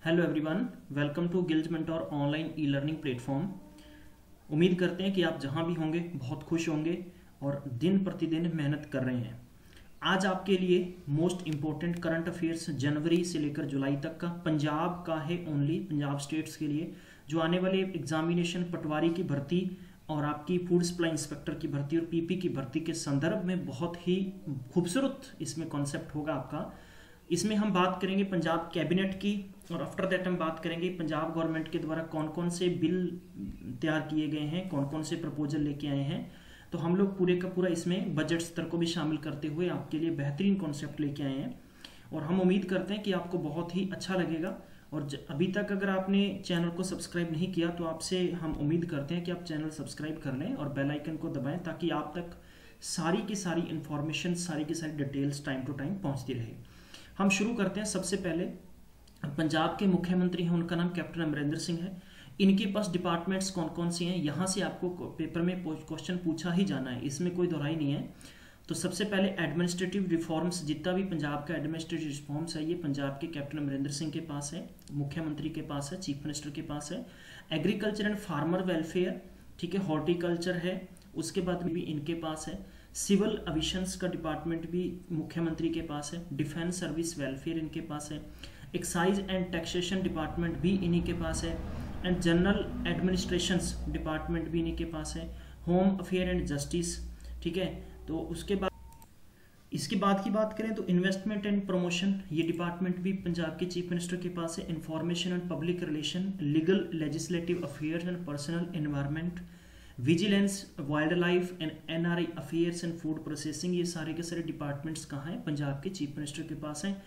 Hello everyone, welcome to Gillz mentor online e learning platform. उम्मीद करते हैं कि आप जहां भी होंगे बहुत खुश होंगे और दिन प्रतिदिन मेहनत कर रहे हैं। आज आपके लिए मोस्ट इम्पोर्टेंट करंट अफेयर्स जनवरी से लेकर जुलाई तक का पंजाब का है, ओनली पंजाब स्टेट्स के लिए जो आने वाले एग्जामिनेशन पटवारी की भर्ती और आपकी फूड सप्लाई इंस्पेक्टर की भर्ती और पीपी की भर्ती के संदर्भ में बहुत ही खूबसूरत इसमें कॉन्सेप्ट होगा आपका। इसमें हम बात करेंगे पंजाब कैबिनेट की और आफ्टर दैट हम बात करेंगे पंजाब गवर्नमेंट के द्वारा कौन कौन से बिल तैयार किए गए हैं, कौन कौन से प्रपोजल लेके आए हैं। तो हम लोग पूरे का पूरा इसमें बजट स्तर को भी शामिल करते हुए आपके लिए बेहतरीन कॉन्सेप्ट लेके आए हैं और हम उम्मीद करते हैं कि आपको बहुत ही अच्छा लगेगा। और अभी तक अगर आपने चैनल को सब्सक्राइब नहीं किया तो आपसे हम उम्मीद करते हैं कि आप चैनल सब्सक्राइब कर लें और बेल आइकन को दबाएं ताकि आप तक सारी की सारी इन्फॉर्मेशन, सारी की सारी डिटेल्स टाइम टू टाइम पहुंचती रहे। हम शुरू करते हैं। सबसे पहले पंजाब के मुख्यमंत्री हैं, उनका नाम कैप्टन अमरिंदर सिंह है। इनके पास डिपार्टमेंट्स कौन कौन से हैं, यहाँ से आपको पेपर में क्वेश्चन पूछा ही जाना है, इसमें कोई दोहराई नहीं है। तो सबसे पहले एडमिनिस्ट्रेटिव रिफॉर्म्स, जितना भी पंजाब का एडमिनिस्ट्रेटिव रिफॉर्म्स है ये पंजाब के कैप्टन अमरिंदर सिंह के पास है, मुख्यमंत्री के पास है, चीफ मिनिस्टर के पास है। एग्रीकल्चर एंड फार्मर वेलफेयर, ठीक है, हॉर्टिकल्चर है, उसके बाद भी इनके पास है। सिविल एविशंस का डिपार्टमेंट भी मुख्यमंत्री के पास है। डिफेंस सर्विस वेलफेयर इनके पास है। एक्साइज एंड टैक्सेशन डिपार्टमेंट भी इन्हीं के पास है एंड जनरल एडमिनिस्ट्रेशंस डिपार्टमेंट भी इन्हीं के पास है। होम अफेयर एंड जस्टिस, ठीक है। तो उसके बाद इसके बाद की बात करें तो इन्वेस्टमेंट एंड प्रमोशन, ये डिपार्टमेंट भी पंजाब के चीफ मिनिस्टर के पास है। Information and public relation, legal legislative affairs and personal environment, vigilance, wild life and NRI affairs and food processing, ये सारे के सारे डिपार्टमेंट्स कहाँ हैं? पंजाब के चीफ मिनिस्टर के पास हैं।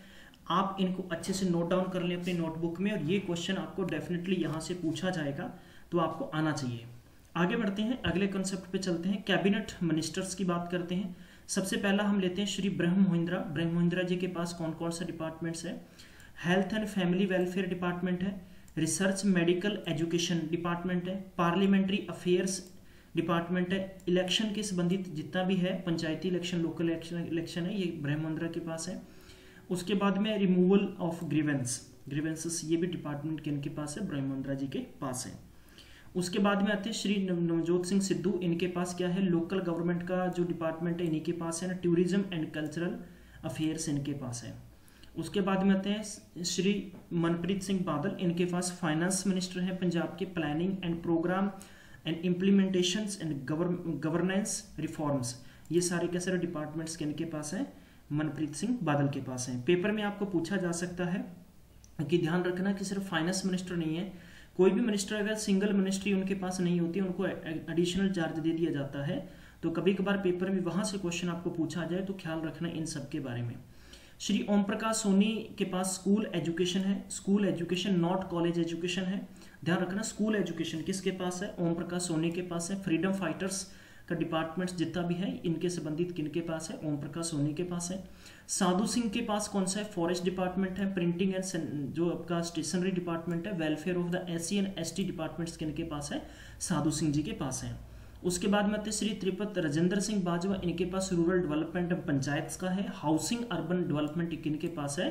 आप इनको अच्छे से नोट डाउन कर लें अपनी नोटबुक में और ये क्वेश्चन आपको डेफिनेटली यहाँ से पूछा जाएगा तो आपको आना चाहिए। आगे बढ़ते हैं, अगले कंसेप्ट पे चलते हैं। कैबिनेट मिनिस्टर्स की बात करते हैं। सबसे पहला हम लेते हैं श्री ब्रह्म मोहिंद्रा जी के पास कौन कौन सा डिपार्टमेंट्स है? Health and family welfare department है, रिसर्च मेडिकल एजुकेशन डिपार्टमेंट है, पार्लियामेंट्री अफेयर्स डिपार्टमेंट है, इलेक्शन के संबंधित जितना भी है, पंचायती इलेक्शन, लोकल इलेक्शन है, ये ब्रह्म मोहिंद्रा के पास है। उसके बाद में रिमूवल ऑफ ग्रीवेंसेस, ये भी डिपार्टमेंट किनके पास है? ब्रह्म मोहिंद्रा जी के पास है। उसके बाद में आते हैं श्री नवजोत सिंह सिद्धू, इनके पास क्या है? लोकल गवर्नमेंट का जो डिपार्टमेंट है इन्हीं के पास है ना। टूरिज्म एंड कल्चरल अफेयर्स इनके पास है। उसके बाद में आते हैं श्री मनप्रीत सिंह बादल, इनके पास फाइनेंस मिनिस्टर हैं पंजाब के। Planning and programme and implementations and governance reforms, ये सारे के सारे डिपार्टमेंट्स किनके पास हैं? मनप्रीत सिंह बादल के पास हैं। पेपर में आपको पूछा जा सकता है कि ध्यान रखना कि सिर्फ फाइनेंस मिनिस्टर नहीं है, कोई भी मिनिस्टर अगर सिंगल मिनिस्ट्री उनके पास नहीं होती, उनको एडिशनल चार्ज दे दिया जाता है, तो कभी कभार पेपर में वहां से क्वेश्चन आपको पूछा जाए तो ख्याल रखना इन सब के बारे में। श्री ओम प्रकाश सोनी के पास स्कूल एजुकेशन है, school education not college education है, ध्यान रखना। स्कूल एजुकेशन किसके पास है? ओम प्रकाश सोनी के पास है। फ्रीडम फाइटर्स का डिपार्टमेंट्स जितना भी है इनके संबंधित किनके पास है? ओम प्रकाश सोनी के पास है। साधु सिंह के पास कौन सा है? फॉरेस्ट डिपार्टमेंट है। प्रिंटिंग एंड जो आपका स्टेशनरी डिपार्टमेंट है। Welfare of the SC and ST departments किनके पास है? साधु सिंह जी के पास है। उसके बाद में आते श्री त्रिपत राजेंद्र सिंह बाजवा, इनके पास रूरल डेवलपमेंट पंचायत का है। हाउसिंग अर्बन डेवलपमेंट किनके पास है?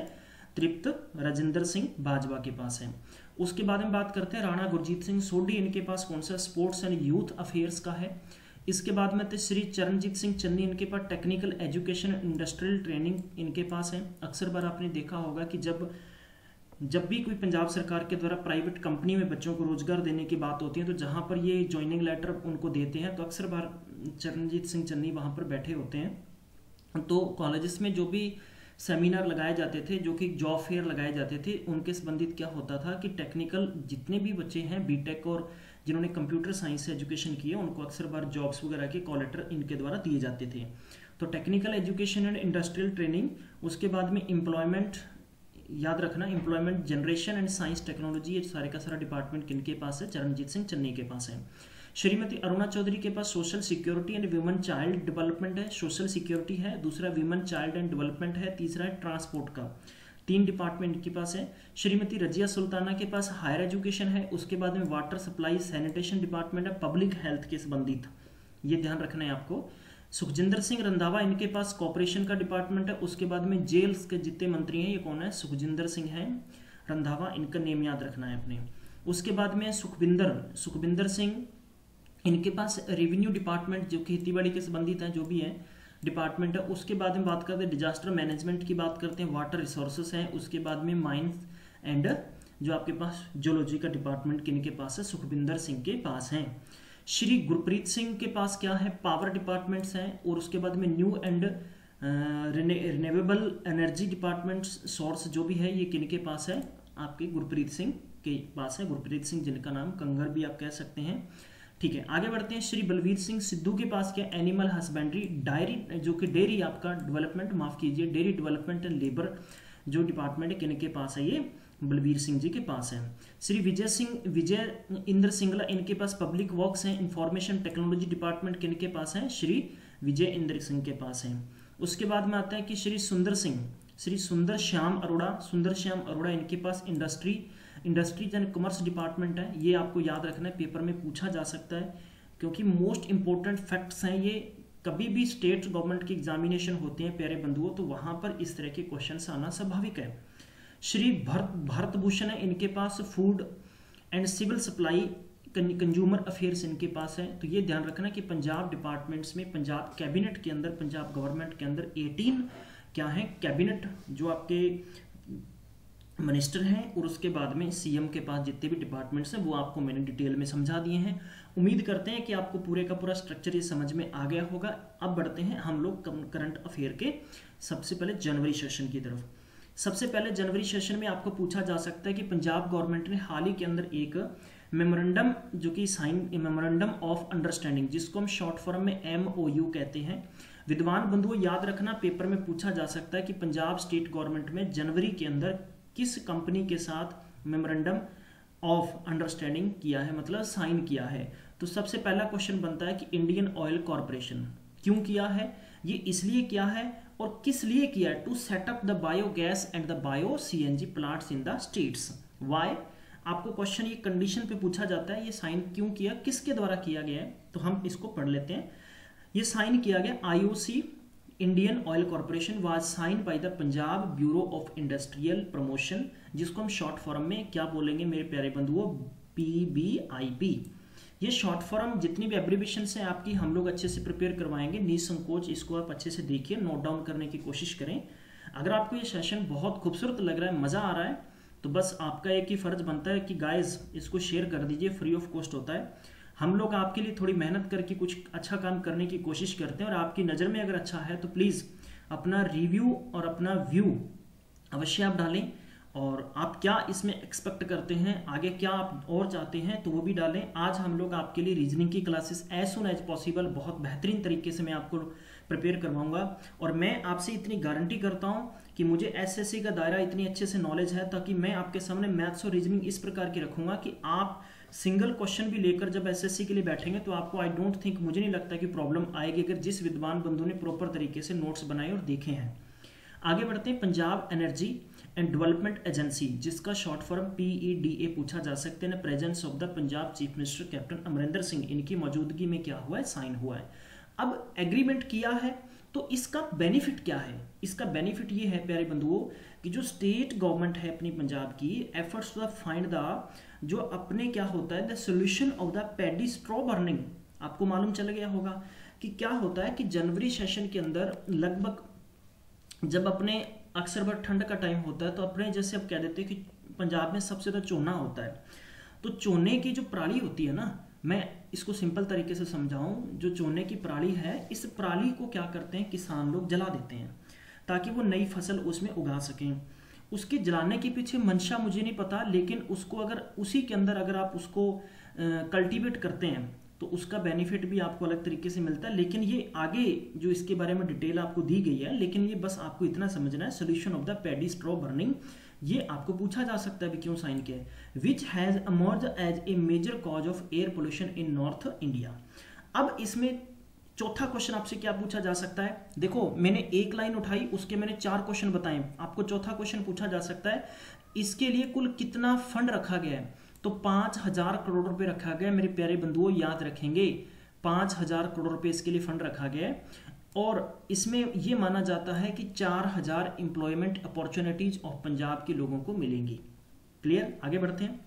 त्रिपत राजेंद्र सिंह बाजवा के पास है। उसके बाद में बात करते हैं राणा गुरजीत सिंह सोढ़ी, इनके पास कौन सा? स्पोर्ट्स एंड यूथ अफेयर्स का है। इसके बाद में श्री चरणजीत सिंह चन्नी, इनके पास टेक्निकल एजुकेशन इंडस्ट्रियल ट्रेनिंग इनके पास है। अक्सर बार आपने देखा होगा कि जब भी कोई पंजाब सरकार के द्वारा प्राइवेट कंपनी में बच्चों को रोजगार देने की बात होती है तो जहां पर ये ज्वाइनिंग लेटर उनको देते हैं तो अक्सर बार चरणजीत सिंह चन्नी वहां पर बैठे होते हैं। तो कॉलेजेस में जो भी सेमिनार लगाए जाते थे, जो कि जॉब फेयर लगाए जाते थे, उनके संबंधित क्या होता था कि टेक्निकल जितने भी बच्चे हैं बीटेक और जिन्होंने कंप्यूटर साइंस से एजुकेशन की है उनको अक्सर बार जॉब्स वगैरह के कॉल लेटर इनके द्वारा दिए जाते थे। तो technical education and industrial training, उसके बाद में एम्प्लॉयमेंट, याद रखना employment generation and science technology, ये सारे का सारा डिपार्टमेंट किनके पास है? चरणजीत सिंह चन्नी के पास है। श्रीमती अरुणा चौधरी के पास social security and women child development है। सोशल सिक्योरिटी है, दूसरा वुमेन चाइल्ड एंड डेवलपमेंट है, तीसरा है ट्रांसपोर्ट का। 3 डिपार्टमेंट इनके पास है। श्रीमती रजिया सुल्ताना के पास हायर एजुकेशन है। उसके बाद में वाटर सप्लाई सैनिटेशन डिपार्टमेंट है, पब्लिक हेल्थ के संबंधित, ये ध्यान रखना है आपको। सुखजिंदर सिंह रंधावा, इनके पास कॉर्पोरेशन का डिपार्टमेंट है। उसके बाद में जेल्स के जितने मंत्री हैं ये कौन है? सुखजिंदर सिंह हैं। रंधावा, इनका नेम याद रखना है अपने। उसके बाद में सुखविंदर सिंह, इनके पास रेवेन्यू डिपार्टमेंट जो खेती बाड़ी के संबंधित है जो भी है डिपार्टमेंट है। उसके बाद में बात करते हैं डिजास्टर मैनेजमेंट की बात करते हैं, वाटर रिसोर्सेस हैं। उसके बाद में माइंस एंड जो आपके पास जियोलॉजी का डिपार्टमेंट किनके पास है, सुखविंदर सिंह के पास है। श्री गुरप्रीत सिंह के पास क्या है, पावर डिपार्टमेंट्स हैं। और उसके बाद में new and renewable energy department source जो भी है ये किनके पास है, आपके गुरप्रीत सिंह के पास है। गुरप्रीत सिंह जिनका नाम कंगर भी आप कह सकते हैं। ठीक है, आगे बढ़ते हैं। श्री बलवीर सिंह सिद्धू के पास क्या, एनिमल हस्बेंड्री, डायरी जो कि डेयरी आपका डेवलपमेंट, माफ कीजिए डेयरी डेवलपमेंट एंड लेबर जो डिपार्टमेंट है किनके पास है, ये बलवीर सिंह जी के पास है। श्री विजय इंद्र सिंगला, इनके पास पब्लिक वर्क्स हैं। इंफॉर्मेशन टेक्नोलॉजी डिपार्टमेंट किनके पास है, श्री विजय इंद्र सिंह के पास है। उसके बाद में आता है कि श्री सुंदर श्याम अरोड़ा इनके पास इंडस्ट्रीज एंड कॉमर्स डिपार्टमेंट है। ये आपको याद रखना है, पेपर में पूछा जा सकता है क्योंकि मोस्ट इंपॉर्टेंट फैक्ट्स हैं ये। कभी भी स्टेट गवर्नमेंट की एग्जामिनेशन होते हैं प्यारे बंधुओं, तो वहां पर इस तरह के क्वेश्चन आना स्वाभाविक है। श्री भरत भूषण है, इनके पास food and civil supply consumer affairs इनके पास है। तो ये ध्यान रखना कि पंजाब डिपार्टमेंट्स में, पंजाब कैबिनेट के अंदर, पंजाब गवर्नमेंट के अंदर 18 क्या है कैबिनेट जो आपके मिनिस्टर हैं, और उसके बाद में सीएम के पास जितने भी डिपार्टमेंट्स हैं वो आपको मैंने डिटेल में समझा दिए हैं। उम्मीद करते हैं कि आपको पूरे का पूरा स्ट्रक्चर ये समझ में आ गया होगा। अब बढ़ते हैं हम लोग करंट अफेयर के सबसे पहले जनवरी सेशन की तरफ। सबसे पहले जनवरी सेशन में आपको पूछा जा सकता है कि पंजाब गवर्नमेंट ने हाल ही के अंदर एक मेमोरेंडम जो कि मेमोरेंडम ऑफ अंडरस्टैंडिंग, जिसको हम शॉर्ट फॉर्म में MOU कहते हैं। विद्वान बंधुओं याद रखना, पेपर में पूछा जा सकता है कि पंजाब स्टेट गवर्नमेंट में जनवरी के अंदर किस कंपनी के साथ मेमोरेंडम ऑफ अंडरस्टैंडिंग किया है, मतलब साइन किया है। तो सबसे पहला क्वेश्चन बनता है कि इंडियन ऑयल कॉर्पोरेशन। क्यों किया है, ये इसलिए किया है और किस लिए किया है, to set up the biogas and the bio CNG plants in the states. Why, आपको क्वेश्चन ये कंडीशन पे पूछा जाता है, ये साइन क्यों किया, किसके द्वारा किया गया है, तो हम इसको पढ़ लेते हैं। ये साइन किया गया IOC Indian oil corporation was sign by the Punjab bureau of industrial promotion, जिसको हम शॉर्ट फॉर्म में क्या बोलेंगे मेरे प्यारे बंधुओं, PBIP। ये शॉर्ट फॉर्म जितनी भी एब्रीविएशन है आपकी हम लोग अच्छे से प्रिपेयर करवाएंगे, निसंकोच इसको आप अच्छे से देखिए, नोट डाउन करने की कोशिश करें। अगर आपको ये सेशन बहुत खूबसूरत लग रहा है, मज़ा आ रहा है, तो बस आपका एक ही फर्ज बनता है कि गाइज इसको शेयर कर दीजिए, फ्री ऑफ कॉस्ट होता है। हम लोग आपके लिए थोड़ी मेहनत करके कुछ अच्छा काम करने की कोशिश करते हैं, और आपकी नज़र में अगर अच्छा है तो प्लीज़ अपना रिव्यू और अपना व्यू अवश्य आप डालें, और आप क्या इसमें एक्सपेक्ट करते हैं, आगे क्या आप और चाहते हैं तो वो भी डालें। आज हम लोग आपके लिए रीजनिंग की classes as soon as possible बहुत बेहतरीन तरीके से मैं आपको प्रिपेयर करवाऊंगा, और मैं आपसे इतनी गारंटी करता हूं कि मुझे SSC का दायरा इतनी अच्छे से नॉलेज है, ताकि मैं आपके सामने मैथ्स और रीजनिंग इस प्रकार की रखूंगा कि आप सिंगल क्वेश्चन भी लेकर जब SSC के लिए बैठेंगे तो आपको आई डोंट थिंक, मुझे नहीं लगता कि प्रॉब्लम आएगी, अगर जिस विद्वान बंधु ने प्रॉपर तरीके से नोट्स बनाए और देखे हैं। आगे बढ़ते हैं। Punjab energy and development agency, जिसका शॉर्ट फॉर्म PEDA पूछा जा सकते हैं, presence of the Punjab chief minister captain Amarinder Singh, इनकी मौजूदगी में क्या हुआ है, साइन हुआ है। अब एग्रीमेंट किया है तो इसका बेनिफिट क्या है, इसका बेनिफिट ये है प्यारे बंधुओं कि जो स्टेट गवर्नमेंट है अपनी पंजाब की, एफर्ट्स टू फाइंड द जो अपने क्या होता है the solution of the paddy straw burning. आपको मालूम चल गया होगा कि क्या होता है कि जनवरी सेशन के अंदर लगभग जब अपने अक्सर बार ठंड का टाइम होता है तो अपने जैसे अब कह देते हैं कि पंजाब में सबसे ज़्यादा चोना होता है, तो चोने की जो पराली होती है ना, मैं इसको सिंपल तरीके से समझाऊं, जो चोने की पराली है, इस पराली को क्या करते हैं किसान लोग जला देते हैं ताकि वो नई फसल उसमें उगा सकें। उसके जलाने के पीछे मंशा मुझे नहीं पता, लेकिन उसको अगर उसी के अंदर अगर आप उसको कल्टीवेट करते हैं तो उसका बेनिफिट भी आपको अलग तरीके से मिलता है। लेकिन ये आगे जो इसके बारे में डिटेल आपको दी गई है, लेकिन ये बस आपको इतना समझना है, solution of the paddy straw burning, ये आपको पूछा जा सकता है भी क्यों साइन किया है। Which has emerge as a major cause of air pollution in north India. अब इसमें चौथा क्वेश्चन आपसे क्या पूछा जा सकता है, देखो मैंने एक लाइन उठाई, उसके मैंने 4 क्वेश्चन बताए, आपको चौथा क्वेश्चन पूछा जा सकता है इसके लिए कुल कितना फंड रखा गया है, तो 5000 करोड़ रुपए रखा गया। मेरे प्यारे बंधुओं याद रखेंगे 5000 करोड़ रुपए इसके लिए फंड रखा गया है, और इसमें यह माना जाता है कि 4000 एम्प्लॉयमेंट अपॉर्चुनिटीज ऑफ पंजाब के लोगों को मिलेंगी। क्लियर, आगे बढ़ते हैं।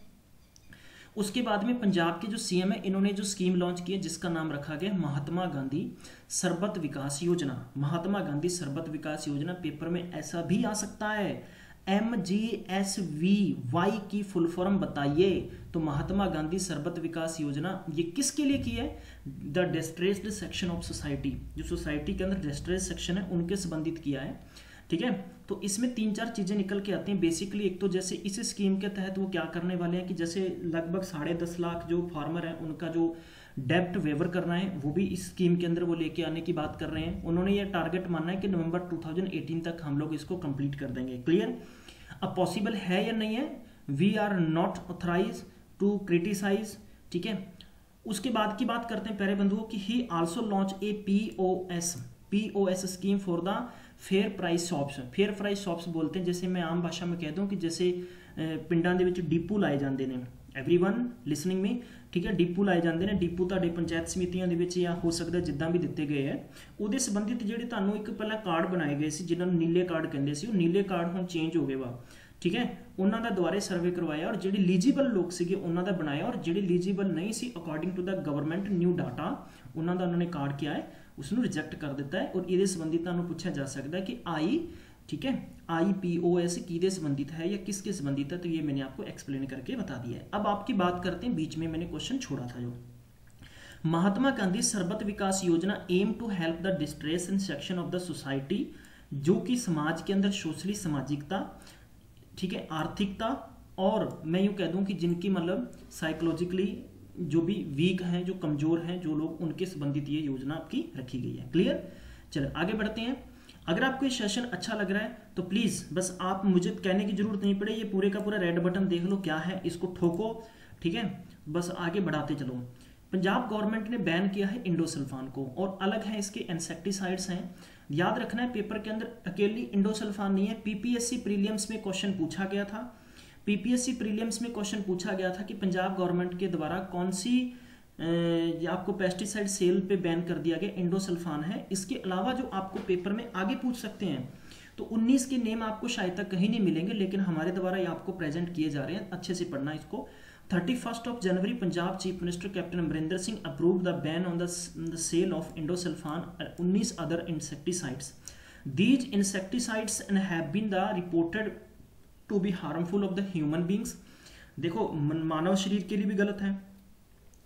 उसके बाद में पंजाब के जो सीएम है, इन्होंने जो स्कीम लॉन्च की है जिसका नाम रखा गया महात्मा गांधी सरबत विकास योजना। महात्मा गांधी सरबत विकास योजना, पेपर में ऐसा भी आ सकता है, MGSVY की फुल फॉर्म बताइए। तो महात्मा गांधी सरबत विकास योजना ये किसके लिए की है? The distressed section of society, जो सोसाइटी के अंदर डिस्ट्रेस्ड सेक्शन है उनके संबंधित किया है, ठीक है। तो इसमें 3-4 चीजें निकल के आती हैं बेसिकली। एक तो जैसे इस स्कीम के तहत वो क्या करने वाले हैं कि जैसे लगभग 10.5 लाख जो फार्मर हैं उनका जो डेब्ट वेवर करना है वो भी इस स्कीम के अंदर वो लेके आने की बात कर रहे हैं। उन्होंने ये टारगेट माना है कि नवंबर 2018 तक हम लोग इसको कंप्लीट कर देंगे। क्लियर, अब पॉसिबल है या नहीं है, we are not authorize to criticize, ठीक है। उसके बाद की बात करते हैं प्यारे बंधुओं की ही also launch a POS scheme for the fair price shops. Fair price shops बोलते हैं, जैसे मैं आम भाषा में कहता हूँ कि जैसे पिंडां ਦੇ ਵਿੱਚ ਡਿਪੂ ਲਾਏ ਜਾਂਦੇ ਨੇ, एवरीवन लिसनिंग में, ठीक है। डिपू ਲਾਏ ਜਾਂਦੇ ਨੇ, डिपू ਤੁਹਾਡੇ ਪੰਚਾਇਤ ਸਮਿਤੀਆਂ ਦੇ ਵਿੱਚ ਜਾਂ ਹੋ ਸਕਦਾ ਜਿੱਦਾਂ ਵੀ ਦਿੱਤੇ ਗਏ ਹੈ, ਉਹਦੇ ਸੰਬੰਧਿਤ ਜਿਹੜੇ ਤੁਹਾਨੂੰ ਇੱਕ ਪਹਿਲਾਂ ਕਾਰਡ ਬਣਾਏ ਗਏ ਸੀ ਜਿਨ੍ਹਾਂ ਨੂੰ ਨੀਲੇ ਕਾਰਡ ਕਹਿੰਦੇ ਸੀ, ਉਹ ਨੀਲੇ ਕਾਰਡ ਹੁਣ ਚੇਂਜ ਹੋ ਗਏ ਵਾ, ਠੀਕ ਹੈ। ਉਹਨਾਂ ਦਾ ਦੁਬਾਰੇ ਸਰਵੇ ਕਰਵਾਇਆ ਔਰ ਜਿਹੜੇ ਲੀਜੀਬਲ ਲੋਕ ਸੀਗੇ ਉਹਨਾਂ ਦਾ ਬਣਾਇਆ, ਔਰ ਜਿਹੜੇ ਲੀਜੀਬਲ ਨਹੀਂ ਸੀ according to the government new data ਉਹਨਾਂ ਦਾ ਉਹਨਾਂ ਨੇ ਕਾਰਡ ਕਿਹਾ ਹੈ उसਨੂੰ रिजेक्ट कर दिता है। और ਇਹਦੇ ਸੰਬੰਧੀ ਤੁਹਾਨੂੰ ਪੁੱਛਿਆ ਜਾ ਸਕਦਾ है कि ठीक है IPOS किसके संबंधित है या किसके संबंधित है, तो ये मैंने आपको एक्सप्लेन करके बता दिया है। अब आपकी बात करते हैं, बीच में मैंने क्वेश्चन छोड़ा था जो Mahatma Gandhi Sarbat Vikas Yojana aim to help the distress and section of the society, जो कि समाज के अंदर सोशली सामाजिकता, ठीक है, आर्थिकता और मैं यूँ कह दूँ कि जिनकी मतलब साइकोलॉजिकली जो भी वीक हैं, जो कमजोर हैं जो लोग, उनके संबंधित ये योजना आपकी रखी गई है। क्लियर, चलो आगे बढ़ते हैं। अगर आपको ये सेशन अच्छा लग रहा है तो प्लीज़ बस आप मुझे कहने की जरूरत नहीं पड़े, ये पूरे का पूरा रेड बटन देख लो क्या है, इसको ठोको, ठीक है, बस आगे बढ़ाते चलो। पंजाब गवर्नमेंट ने बैन किया है इंडोसल्फान को, और अलग है इसके इंसेक्टिसाइड्स हैं। याद रखना है पेपर के अंदर अकेली इंडोसल्फान नहीं है, PPSC प्रीलियम्स में क्वेश्चन पूछा गया था। PPSC प्रीलियम्स में क्वेश्चन पूछा गया था कि पंजाब गवर्नमेंट के द्वारा कौन सी आपको पेस्टिसाइड सेल पे बैन कर दिया गया, इंडोसल्फान है। इसके अलावा जो आपको पेपर में आगे पूछ सकते हैं, तो 19 के नेम आपको शायद तक कहीं नहीं मिलेंगे, लेकिन हमारे द्वारा ये आपको प्रेजेंट किए जा रहे हैं, अच्छे से पढ़ना इसको। 31 January Punjab chief minister captain Amarinder Singh approved the ban on the sale of endosulfan और 19 other insecticides. These insecticides have been the reported to be harmful of the human beings. देखो मानव शरीर के लिए भी गलत है,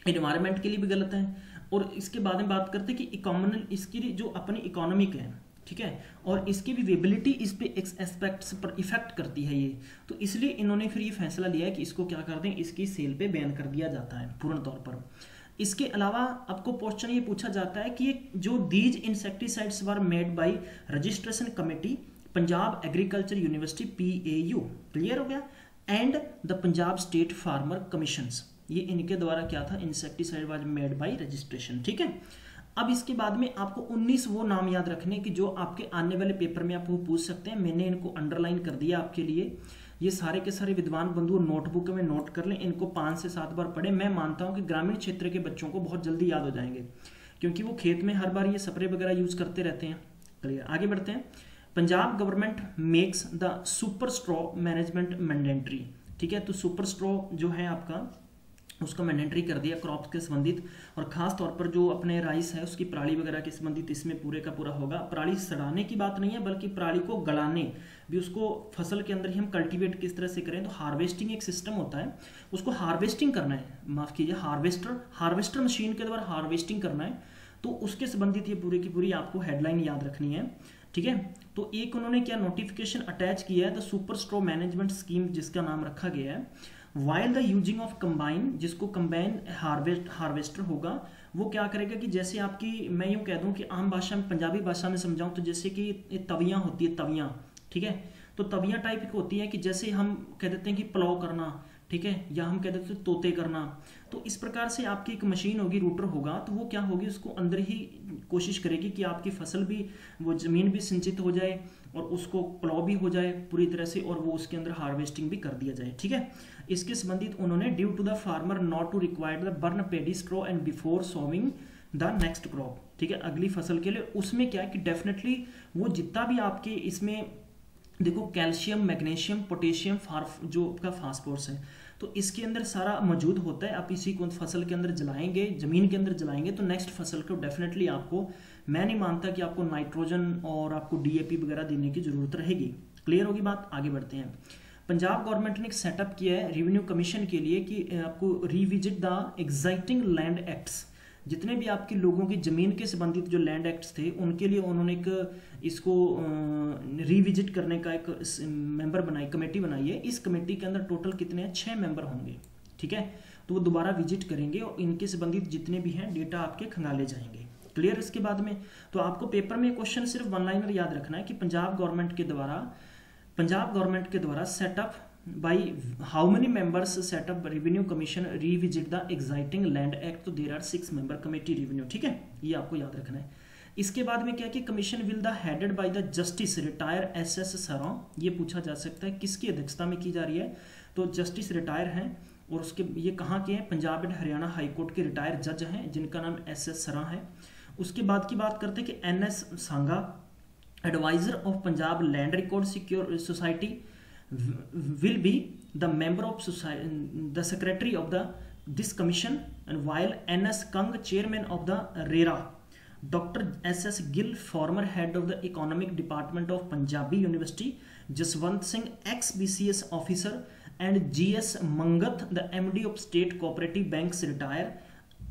इन्वायरमेंट के लिए भी गलत है, और इसके बाद में बात करते हैं कि इकोनॉमी, इसकी जो अपनी इकोनॉमिक है, ठीक है, और इसकी भी वेबिलिटी इस पे एस्पेक्ट्स पर इफेक्ट करती है ये, तो इसलिए इन्होंने फिर ये फैसला लिया है कि इसको क्या कर दें, इसकी सेल पे बैन कर दिया जाता है पूर्ण तौर पर। इसके अलावा आपको क्वेश्चन ये पूछा जाता है कि ये जो these insecticides were made by registration committee Punjab agriculture university PAU, clear हो गया, and the Punjab state farmer commissions, ये इनके द्वारा क्या था, insecticide was made by registration, ठीक है। अब इसके बाद में आपको 19 वो नाम याद रखने कि जो आपके आने वाले पेपर में आपको पूछ सकते हैं, मैंने इनको अंडरलाइन कर दिया आपके लिए। ये सारे के सारे विद्वान बंधु नोटबुक में नोट कर लें, इनको 5 से 7 बार पढ़ें। मैं मानता हूँ कि ग्रामीण क्षेत्र के बच्चों को बहुत जल्दी याद हो जाएंगे, क्योंकि वो खेत में हर बार ये स्प्रे वगैरह यूज करते रहते हैं। क्लियर, आगे बढ़ते हैं। Punjab government makes the super straw management mandatory, ठीक है, तो सुपर स्ट्रॉ जो है आपका उसको मैंडेटरी कर दिया क्रॉप्स के संबंधित, और खास तौर पर जो अपने राइस है उसकी पराली वगैरह के संबंधित इसमें पूरे का पूरा होगा। पराली सड़ाने की बात नहीं है, बल्कि पराली को गलाने भी, उसको फसल के अंदर ही हम कल्टीवेट किस तरह से करें, तो हार्वेस्टिंग एक सिस्टम होता है, उसको हार्वेस्टिंग करना है, माफ कीजिए हार्वेस्टर मशीन के द्वारा हार्वेस्टिंग करना है, तो उसके संबंधित ये पूरी की पूरी आपको हेडलाइन याद रखनी है, ठीक है। तो एक उन्होंने क्या नोटिफिकेशन अटैच किया है, the super straw management scheme जिसका नाम रखा गया है। While the using of combine, जिसको कंबाइन हार्वेस्टर होगा, वो क्या करेगा कि जैसे आपकी, मैं यूँ कह दूँ कि आम भाषा में, पंजाबी भाषा में समझाऊँ तो जैसे कि तवियाँ होती है, तवियाँ, ठीक है, तो तवियाँ टाइप की होती है कि जैसे हम कह देते हैं कि प्लाव करना, ठीक है, या हम कह देते हैं तोते करना, तो इस प्रकार से आपकी एक मशीन होगी, रूटर होगा, तो वो क्या होगी, उसको अंदर ही कोशिश करेगी कि आपकी फसल भी, वो जमीन भी सिंचित हो जाए और उसको प्लाव भी हो जाए पूरी तरह से, और वो उसके अंदर हार्वेस्टिंग भी कर दिया जाए, ठीक है। इसके संबंधित उन्होंने due to the farmer not to required the burn paddy straw and before sowing the next crop, ठीक है, अगली फसल के लिए, उसमें क्या है कि डेफिनेटली वो जितना भी आपके इसमें देखो कैल्शियम, मैग्नीशियम, पोटेशियम, जो आपका फास्फोरस है, तो इसके अंदर सारा मौजूद होता है। आप इसी को फसल के अंदर जलाएंगे, जमीन के अंदर जलाएंगे, तो नेक्स्ट फसल को डेफिनेटली आपको, मैं नहीं मानता कि आपको नाइट्रोजन और आपको डीएपी वगैरह देने की जरूरत रहेगी। क्लियर होगी बात? आगे बढ़ते हैं। पंजाब गवर्नमेंट ने एक सेटअप किया है रेवेन्यू कमीशन के लिए कि आपको revisit the exciting land acts, जितने भी आपके लोगों की जमीन के संबंधित जो लैंड एक्ट्स थे उनके लिए उन्होंने एक इसको रिविजिट करने का एक मेंबर बनाई, कमेटी बनाई है। इस कमेटी के अंदर टोटल कितने हैं? 6 मेंबर होंगे, ठीक है। तो वो दोबारा विजिट करेंगे और इनके संबंधित जितने भी हैं डेटा आपके खंगाले जाएंगे। क्लियर? इसके बाद में तो आपको पेपर में क्वेश्चन सिर्फ वन लाइनर याद रखना है कि पंजाब गवर्नमेंट के द्वारा setup by how many members set up revenue commission revisit the exciting land act, तो there are 6 member committee revenue, ठीक है, ये आपको याद रखना है। इसके बाद में क्या कि commission will the headed by the justice retire S सरों, ये पूछा जा सकता है किसकी अध्यक्षता में की जा रही है, तो जस्टिस रिटायर हैं और उसके ये कहाँ के हैं? Punjab and Haryana high court के रिटायर जज हैं जिनका नाम एस सरां है। उसके बाद की बात करते हैं कि NS Sanga advisor of Punjab land record secure society will be the member of society, the secretary of this commission, and while NS Kang chairman of the RERA, Dr. SS Gill former head of the economic department of Punjabi University, Jaswant Singh ex BCS officer, and GS Mangat the MD of state cooperative banks retire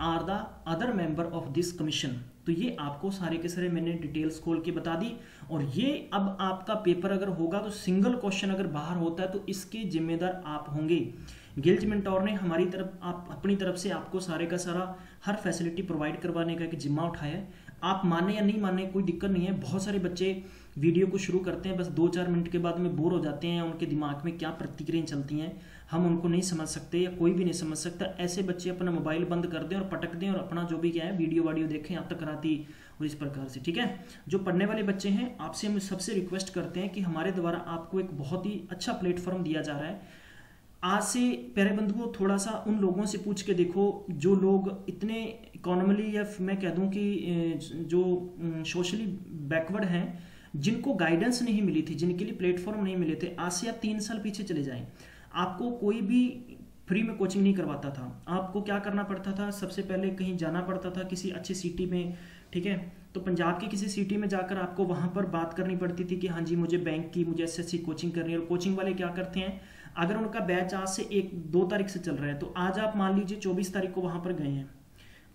are the other member of this commission। तो ये आपको सारे के सारे मैंने details खोल के बता दी। और ये अब आपका पेपर अगर होगा तो सिंगल क्वेश्चन अगर बाहर होता है तो इसके जिम्मेदार आप होंगे। गिल्ज मेंटोर ने हमारी तरफ अपनी तरफ से आपको सारे का सारा हर फैसिलिटी प्रोवाइड करवाने का एक जिम्मा उठाया है। आप माने या नहीं माने कोई दिक्कत नहीं है। बहुत सारे बच्चे वीडियो को शुरू करते हैं, बस 2-4 मिनट के बाद में बोर हो जाते हैं, उनके दिमाग में क्या प्रतिक्रियाएं चलती हैं हम उनको नहीं समझ सकते या कोई भी नहीं समझ सकता। ऐसे बच्चे अपना मोबाइल बंद कर दें और पटक दें और अपना जो भी क्या है वीडियो देखें आप तक कराती और इस प्रकार से, ठीक है। जो पढ़ने वाले बच्चे हैं आपसे हम सबसे रिक्वेस्ट करते हैं कि हमारे द्वारा आपको एक बहुत ही अच्छा प्लेटफॉर्म दिया जा रहा है। आज से प्यारे बंधुओं थोड़ा सा उन लोगों से पूछ के देखो जो लोग इतने इकोनॉमिकली या मैं कह दूं कि जो सोशली बैकवर्ड हैं, जिनको गाइडेंस नहीं मिली थी, जिनके लिए प्लेटफॉर्म नहीं मिले थे, आज से आप 3 साल पीछे चले जाएं। आपको कोई भी फ्री में कोचिंग नहीं करवाता था। आपको क्या करना पड़ता था? सबसे पहले कहीं जाना पड़ता था किसी अच्छी सिटी में, ठीक है। तो पंजाब की किसी सिटी में जाकर आपको वहां पर बात करनी पड़ती थी कि हाँ जी मुझे बैंक की, मुझे SSC कोचिंग करनी है। और कोचिंग वाले क्या करते हैं, अगर उनका बैच आज से 1-2 तारीख से चल रहा है तो आज आप मान लीजिए 24 तारीख को वहां पर गए हैं,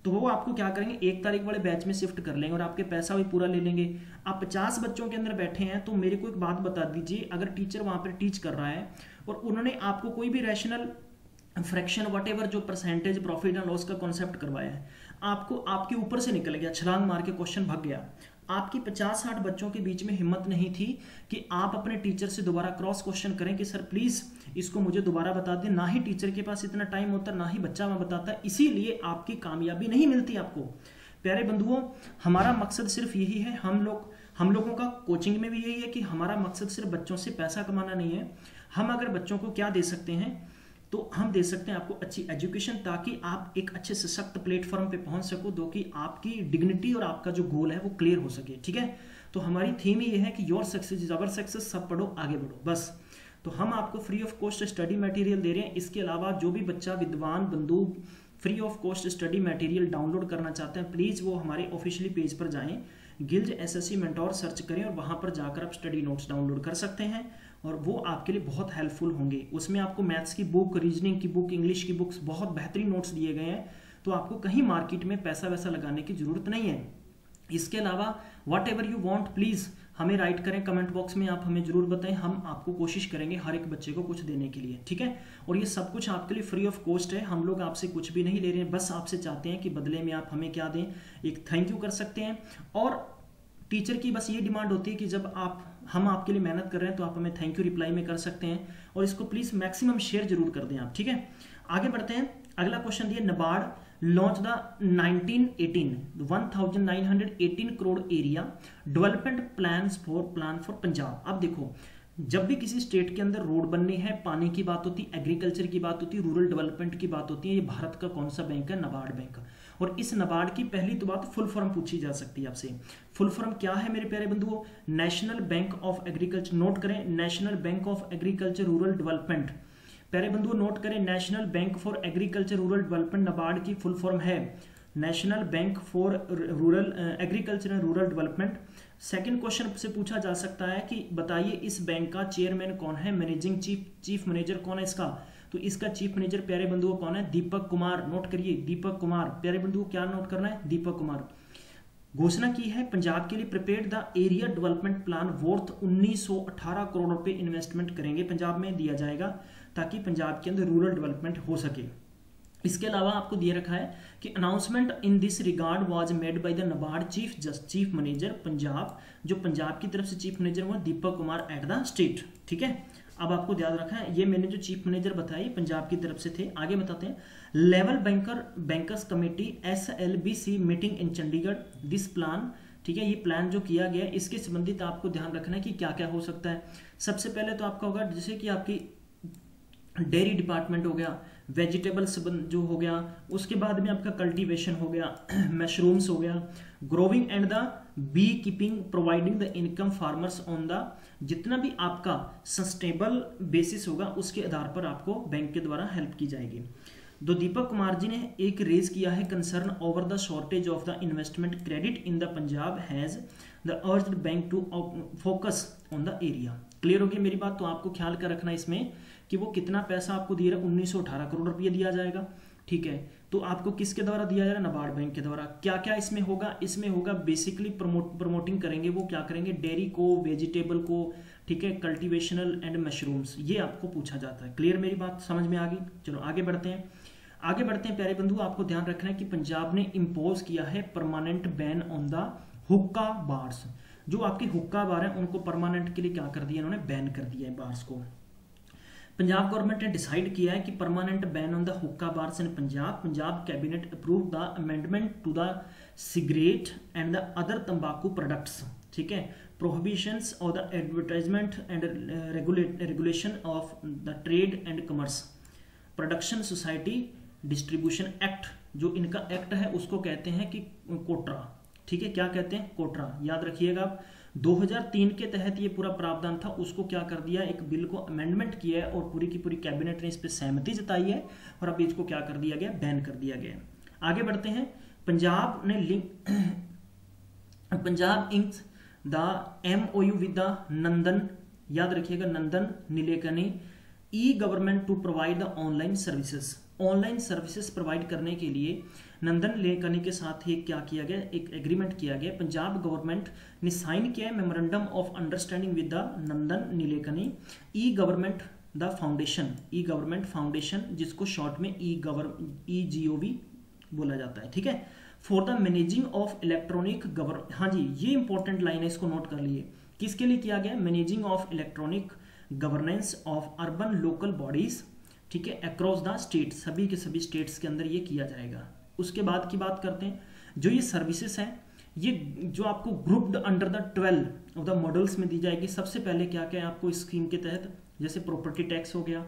तो वो आपको क्या करेंगे 1 तारीख वाले बैच में शिफ्ट कर लेंगे और आपके पैसा भी पूरा ले लेंगे। आप 50 बच्चों के अंदर बैठे हैं तो मेरे को एक बात बता दीजिए, अगर टीचर वहां पर टीच कर रहा है और उन्होंने आपको कोई भी रैशनल फ्रैक्शन वट जो परसेंटेज प्रॉफिट एंड लॉस का कॉन्सेप्ट करवाया है, आपको आपके ऊपर से निकल गया, छलांग मार के क्वेश्चन भाग गया, आपकी 50-60 बच्चों के बीच में हिम्मत नहीं थी कि आप अपने टीचर से दोबारा क्रॉस क्वेश्चन करें कि सर प्लीज इसको मुझे दोबारा बता दें। ना ही टीचर के पास इतना टाइम होता, ना ही बच्चा वहां बताता, इसीलिए आपकी कामयाबी नहीं मिलती आपको। प्यारे बंधुओं हमारा मकसद सिर्फ यही है, हम लोगों का कोचिंग में भी यही है कि हमारा मकसद सिर्फ बच्चों से पैसा कमाना नहीं है। हम अगर बच्चों को क्या दे सकते हैं तो हम दे सकते हैं आपको अच्छी एजुकेशन, ताकि आप एक अच्छे सशक्त प्लेटफॉर्म पे पहुंच सको, दो कि आपकी डिग्निटी और आपका जो गोल है वो क्लियर हो सके, ठीक है। तो हमारी थीम ही ये है कि your success is our success, सब पढ़ो आगे बढ़ो बस। तो हम आपको free of cost study material दे रहे हैं। इसके अलावा जो भी बच्चा विद्वान बंधु free of cost study material download करना चाहते हैं, प्लीज वो हमारे ऑफिशियली पेज पर जाएं, गिल्ज SSC मेंटोर सर्च करें और वहां पर जाकर आप स्टडी नोट्स डाउनलोड कर सकते हैं और वो आपके लिए बहुत हेल्पफुल होंगे। उसमें आपको मैथ्स की बुक, रीजनिंग की बुक, इंग्लिश की बुक्स, बहुत बेहतरीन नोट्स दिए गए हैं, तो आपको कहीं मार्केट में पैसा वैसा लगाने की जरूरत नहीं है। इसके अलावा what ever you want please हमें राइट करें कमेंट बॉक्स में, आप हमें जरूर बताएं, हम आपको कोशिश करेंगे हर एक बच्चे को कुछ देने के लिए, ठीक है। और ये सब कुछ आपके लिए फ्री ऑफ कॉस्ट है, हम लोग आपसे कुछ भी नहीं ले रहे हैं, बस आपसे चाहते हैं कि बदले में आप हमें क्या दें, एक थैंक यू कर सकते हैं। और टीचर की बस ये डिमांड होती है कि जब हम आपके लिए मेहनत कर रहे हैं तो आप हमें थैंक यू रिप्लाई में कर सकते हैं, और इसको प्लीज मैक्सिमम शेयर जरूर कर दें आप, ठीक है। आगे बढ़ते हैं। अगला क्वेश्चन दिया, NABARD launch the 1918 crore area development plan for Punjab. अब देखो जब भी किसी स्टेट के अंदर रोड बनने हैं, पानी की बात होती है, एग्रीकल्चर की बात होती है, रूरल डेवलपमेंट की बात होती है, ये भारत का कौन सा बैंक है? नाबार्ड बैंक। और इस नाबार्ड की पहली तो बात फुल फॉर्म पूछी जा सकती है आपसे। फुल फॉर्म क्या है मेरे प्यारे बंधुओं? National bank of agriculture. Note करें, national bank of agriculture rural development. प्यारे बंधुओं नोट करें, national bank for agriculture rural development NABARD की फुल फॉर्म है national bank for rural agriculture and rural development. Second question से पूछा जा सकता है कि बताइए इस बैंक का चेयरमैन कौन है, मैनेजिंग चीफ मैनेजर कौन है इसका? तो इसका चीफ मैनेजर प्यारे बंधुओं कौन है? दीपक कुमार। नोट करिए, दीपक कुमार। प्यारे बंधुओं क्या नोट करना है? दीपक कुमार। घोषणा की है पंजाब के लिए prepared the area development plan worth 1918 crore रुपए इन्वेस्टमेंट करेंगे पंजाब में दिया जाएगा ताकि पंजाब के अंदर रूरल डेवलपमेंट हो सके। इसके अलावा आपको दिया रखा है कि announcement in this regard was made by the NABARD chief manager Punjab. जो पंजाब की तरफ से चीफ मैनेजर हुआ Deepak Kumar at the state. ठीक है, अब आपको याद रखा है, ये मैंने जो चीफ मैनेजर बताया पंजाब की तरफ से थे। आगे बताते हैं, level bankers committee SLBC meeting in Chandigarh. This plan, ठीक है, ये प्लान जो किया गया इसके संबंधित आपको ध्यान रखना है कि क्या क्या हो सकता है। सबसे पहले तो आपका होगा जैसे कि आपकी डेयरी डिपार्टमेंट हो गया, वेजिटेबल्स जो हो गया, उसके बाद में आपका कल्टीवेशन हो गया, मशरूम्स हो गया, growing and the bee keeping, providing the income farmers on the, जितना भी आपका सस्टेनेबल बेसिस होगा उसके आधार पर आपको बैंक के द्वारा हेल्प की जाएगी। तो दीपक कुमार जी ने एक रेज किया है concern over the shortage of the investment credit in the Punjab has the urged bank to focus on the area. Clear हो गई मेरी बात? तो आपको ख्याल कर रखना इसमें कि वो कितना पैसा आपको दिया रहा है, 1918 करोड़ रुपया दिया जाएगा। ठीक है, तो आपको किसके द्वारा दिया जाएगा? नाबार्ड बैंक के द्वारा। क्या क्या इसमें होगा? इसमें होगा बेसिकली प्रमोटिंग करेंगे, वो क्या करेंगे? डेयरी को, वेजिटेबल को, ठीक है, कल्टीवेशनल एंड मशरूम्स, ये आपको पूछा जाता है। क्लियर मेरी बात समझ में आ गई? चलो आगे बढ़ते हैं। आगे बढ़ते हैं प्यारे बंधु, आपको ध्यान रखना है कि पंजाब ने इम्पोज किया है permanent ban on the hookah bars. जो आपके हुक्का बार है उनको परमानेंट के लिए क्या कर दिया, इन्होंने बैन कर दिया है बार्स को। पंजाब गवर्नमेंट ने डिसाइड किया है कि permanent ban on the hookah bars in Punjab cabinet approve the amendment to the cigarette and the other तंबाकू प्रोडक्ट्स। ठीक है, prohibitions of the advertisement and regulation of the trade and commerce production society distribution act. जो इनका act है उसको कहते हैं कि कोटरा। ठीक है, क्या कहते हैं? कोटरा। याद रखिएगा, 2003 के तहत ये पूरा प्रावधान था, उसको क्या कर दिया, एक बिल को अमेंडमेंट किया है और पूरी की पूरी कैबिनेट ने इस पर सहमति जताई है और अब इसको क्या कर दिया गया, बैन कर दिया गया। आगे बढ़ते हैं। Punjab inks the MOU with the Nandan, याद रखिएगा, Nandan Nilekani e government to provide the online services. Online services provide करने के लिए नंदन नीलेकनी के साथ ही क्या किया गया, एक एग्रीमेंट किया गया। पंजाब गवर्नमेंट ने साइन किया है memorandum of understanding with the Nandan Nilekani e government the foundation, E government foundation, जिसको शॉर्ट में EGOV बोला जाता है। ठीक है, for the managing of electronic हाँ जी, ये इंपॉर्टेंट लाइन है, इसको नोट कर लिए। किसके लिए किया गया? Managing of electronic governance of urban local bodies, ठीक है, अक्रॉस द स्टेट, सभी के सभी स्टेट्स के अंदर ये किया जाएगा। उसके बाद की बात करते हैं, जो ये सर्विसेज हैं ये जो आपको grouped under the 12 of the models में दी जाएगी। सबसे पहले क्या क्या है आपको इस स्कीम के तहत, जैसे प्रॉपर्टी टैक्स हो गया,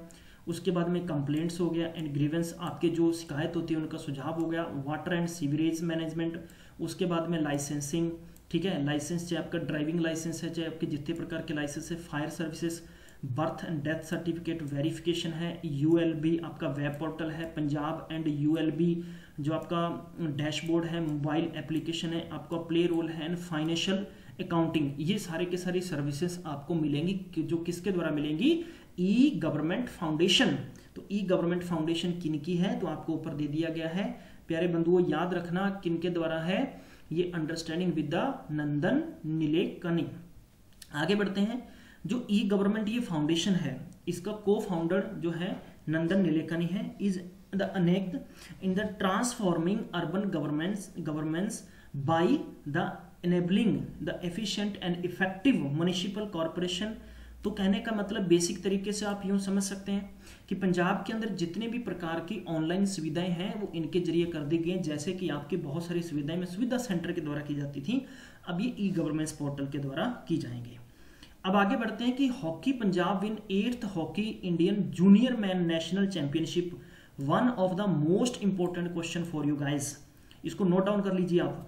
उसके बाद में कंप्लेंट्स हो गया एंड ग्रीवेंस, आपके जो शिकायत होती है उनका सुझाव हो गया, वाटर एंड सीवरेज मैनेजमेंट, उसके बाद में लाइसेंसिंग, ठीक है, लाइसेंस चाहे आपका ड्राइविंग लाइसेंस है, चाहे आपके जितने प्रकार के लाइसेंस है, fire services, birth and death certificate verification है, ULB आपका वेब पोर्टल है, पंजाब एंड ULB जो आपका डैशबोर्ड है, मोबाइल एप्लीकेशन है, आपका प्ले रोल है एंड फाइनेंशियल अकाउंटिंग, ये सारे के सारी सर्विसेज आपको मिलेंगी जो किसके द्वारा मिलेंगी, ई गवर्नमेंट फाउंडेशन। तो ई गवर्नमेंट फाउंडेशन किनकी है, तो आपको ऊपर दे दिया गया है प्यारे बंधुओं, याद रखना किनके द्वारा है, ये अंडरस्टैंडिंग विद द नंदन नीलेकनी। आगे बढ़ते हैं। जो ई गवर्नमेंट ये फाउंडेशन है, इसका को फाउंडर जो है नंदन नीलेकनी है, is the enact in the transforming urban governance by the enabling the efficient and effective municipal corporation. तो कहने का मतलब बेसिक तरीके से आप यूं समझ सकते हैं कि पंजाब के अंदर जितने भी प्रकार की ऑनलाइन सुविधाएं हैं वो इनके जरिए कर दी गई, जैसे कि आपकी बहुत सारी सुविधाएं में सुविधा सेंटर के द्वारा की जाती थी, अब ये ई गवर्नेंस पोर्टल के द्वारा की जाएंगे। अब आगे बढ़ते हैं कि hockey Punjab win 8th hockey Indian junior man national championship, one of the most important question for you guys. इसको नोट डाउन कर लीजिए आप।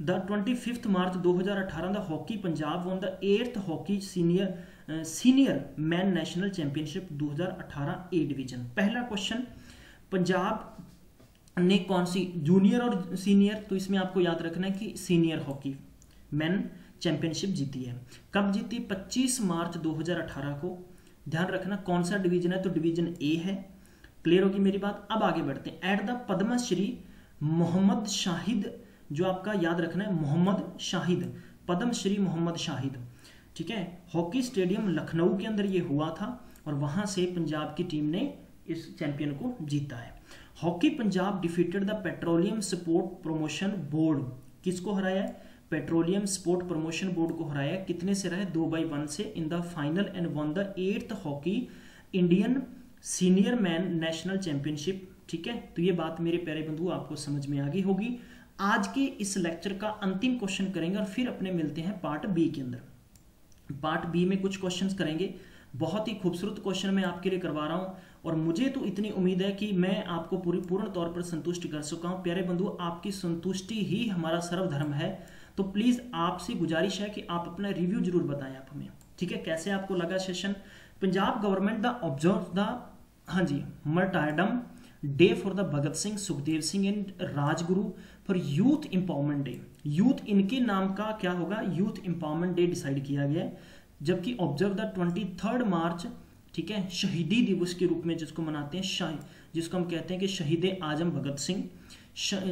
The 25 March 2018 the hockey Punjab won the 8th hockey senior man national championship 2018 A division. पहला question, Punjab ने कौन सी junior और senior, तो इसमें आपको याद रखना है कि सीनियर हॉकी मैन चैंपियनशिप जीती है। कब जीती? 25 मार्च 2018 को। ध्यान रखना कौन सा डिवीजन है, तो डिवीजन ए है। क्लियर होगी मेरी बात। अब आगे बढ़ते हैं। एट द पद्मश्री मोहम्मद शाहिद, जो आपका याद रखना है मोहम्मद शाहिद, पद्मश्री मोहम्मद शाहिद, ठीक है, हॉकी स्टेडियम लखनऊ के अंदर ये हुआ था और वहां से पंजाब की टीम ने इस चैंपियन को जीता है। Hockey Punjab defeated the petroleum sport promotion board, किसको हराया है? पेट्रोलियम स्पोर्ट प्रमोशन बोर्ड को हराया। कितने से रहा है? 2/1 से in the final and one the 8th hockey Indian senior man national championship. ठीक है, तो ये बात मेरे प्यारे बंधु आपको समझ में आ गई होगी। आज के इस लेक्चर का अंतिम क्वेश्चन करेंगे और फिर अपने मिलते हैं पार्ट बी के अंदर। पार्ट बी में कुछ क्वेश्चंस करेंगे, बहुत ही खूबसूरत क्वेश्चन मैं आपके लिए करवा रहा हूं और मुझे तो इतनी उम्मीद है कि मैं आपको पूर्ण तौर पर संतुष्ट कर सका हूं। प्यारे बंधु, आपकी संतुष्टि ही हमारा सर्वधर्म है, तो प्लीज आपसे गुजारिश है कि आप अपना रिव्यू जरूर बताएं आप हमें। ठीक है, कैसे आपको लगा session? Punjab government the observe the, हाँ जी, martyrdom day for the Bhagat Singh, Sukhdev Singh and Rajguru for youth empowerment day. Youth इनके नाम का क्या होगा? यूथ एम्पावरमेंट डे डिसाइड किया गया है। जबकि ऑब्जर्व द 23 मार्च, ठीक है, शहीदी दिवस के रूप में जिसको मनाते हैं, जिसको हम कहते हैं कि शहीद आजम भगत सिंह,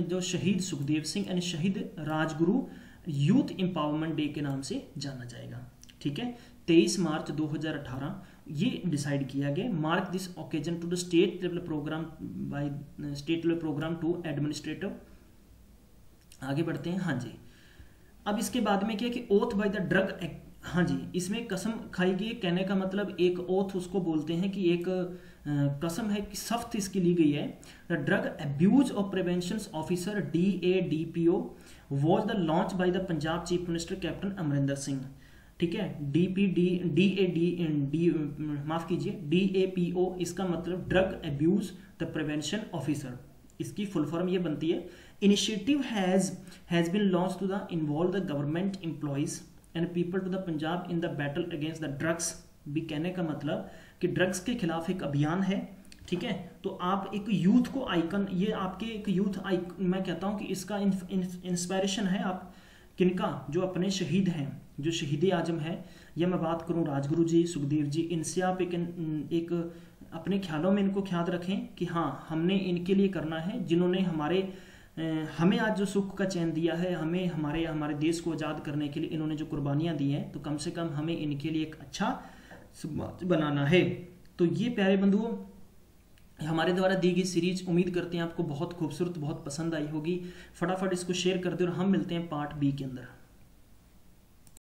जो शहीद सुखदेव सिंह एंड शहीद राजगुरु, यूथ एम्पावरमेंट डे के नाम से जाना जाएगा। ठीक है, 23 मार्च 2018 ये डिसाइड किया गया। Mark this occasion to the state level programme by state level programme to administrative. आगे बढ़ते हैं। हाँ जी, अब इसके बाद में क्या कि oath by the drug act, हाँ जी, इसमें कसम खाई गई। कहने का मतलब एक ओथ उसको बोलते हैं कि एक कसम है कि सख्त इसकी ली गई है। The drug abuse of prevention officer DADPO was the launch by the Punjab chief minister captain Amarinder Singh. ठीक है, माफ कीजिए, DAPO, इसका मतलब drug abuse the prevention officer, इसकी फुल फॉर्म ये बनती है। Initiative has been launch to the involve the government employees and people to the Punjab in the battle against the drugs. भी कहने का मतलब कि ड्रग्स के खिलाफ एक अभियान है। ठीक है, तो आप एक यूथ को आइकन, ये आपके एक यूथ आइकन, मैं कहता हूं कि इसका इंस्पायरेशन है आप किनका? जो अपने शहीद हैं, जो शहीद आजम है, या मैं बात करूं राजगुरु जी, सुखदेव जी, इनसे आप एक अपने ख्यालों में इनको ख्याल रखें कि हाँ, हमने इनके लिए करना है, जिन्होंने हमें आज जो सुख का चैन दिया है, हमें हमारे देश को आज़ाद करने के लिए इन्होंने जो कुर्बानियां दी हैं, तो कम से कम हमें इनके लिए एक अच्छा समाज बनाना है। तो ये प्यारे बंधुओं, हमारे द्वारा दी गई सीरीज उम्मीद करते हैं आपको बहुत खूबसूरत, बहुत पसंद आई होगी। फटाफट इसको शेयर कर दे और हम मिलते हैं पार्ट बी के अंदर।